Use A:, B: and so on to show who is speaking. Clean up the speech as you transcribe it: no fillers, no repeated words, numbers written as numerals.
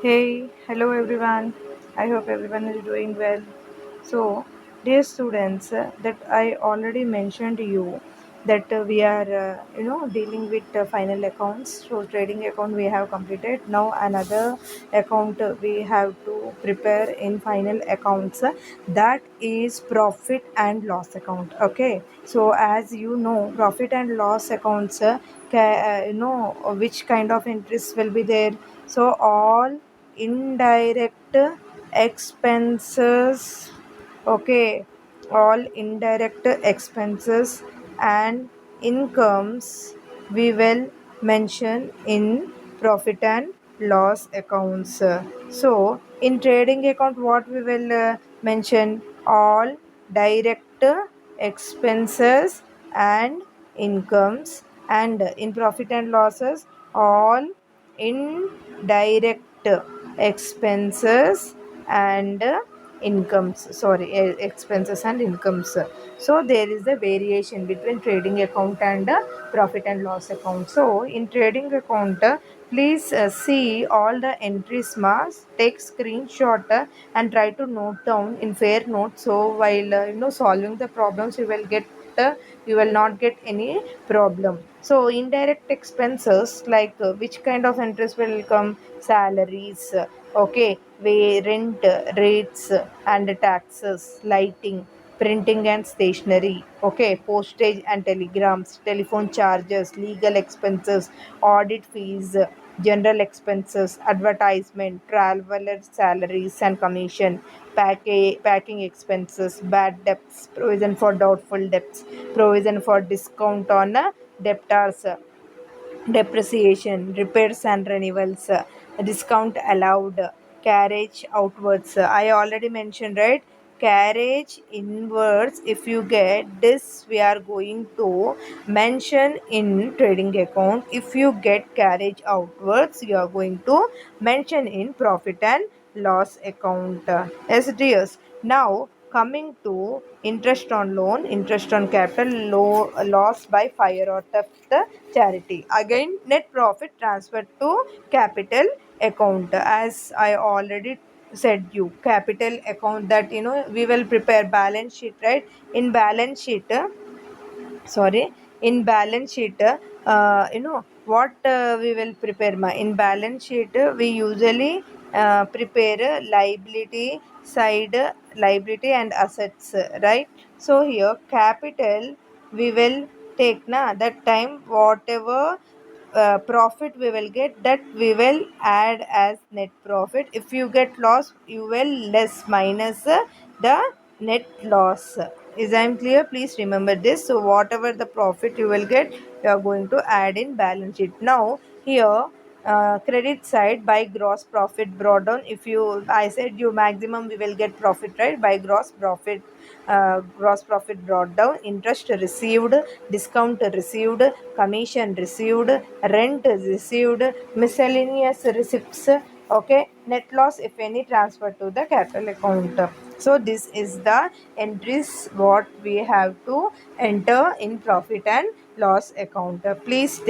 A: Hey, hello everyone. I hope everyone is doing well. So, dear students, that I already mentioned to you that we are, dealing with final accounts. So, trading account we have completed. Now, another account we have to prepare in final accounts. That is profit and loss account. Okay. So, as you know, profit and loss accounts, which kind of interest will be there. So, all indirect expenses, okay, all indirect expenses and incomes we will mention in profit and loss accounts. So in trading account what we will mention? All direct expenses and incomes, and in profit and losses all indirect expenses and incomes, sorry, expenses and incomes. So there is a variation between trading account and profit and loss account. So in trading account, please see all the entries marks, take screenshot, and try to note down in fair note. So while solving the problems you will not get any problem. So indirect expenses, like which kind of interest will come? Salaries, okay, rent, rates and taxes, lighting, printing and stationery, okay, postage and telegrams, telephone charges, legal expenses, audit fees, general expenses, advertisement, traveler salaries and commission, packing expenses, bad debts, provision for doubtful debts, provision for discount on debtors, depreciation, repairs and renewals, discount allowed, carriage outwards. I already mentioned, right? Carriage inwards, if you get this, we are going to mention in trading account. If you get carriage outwards, you are going to mention in profit and loss account. Yes, dears. Now, coming to interest on loan, interest on capital, loss by fire or theft, charity. Again, net profit transferred to capital account. As I already said you, capital account, that we will prepare balance sheet, right? In balance sheet, sorry, in balance sheet, what we will prepare in balance sheet, we usually prepare liability side, liability and assets, right? So here capital we will take na, that time whatever profit we will get, that we will add as net profit. If you get loss, you will less minus the net loss. Is I'm clear? Please remember this. So whatever the profit you will get, you are going to add in balance sheet. Now here, credit side, by gross profit brought down. If you, I said you maximum we will get profit, right? By gross profit brought down, interest received, discount received, commission received, rent received, miscellaneous receipts, okay, net loss if any transfer to the capital account. So this is the entries what we have to enter in profit and loss account. Please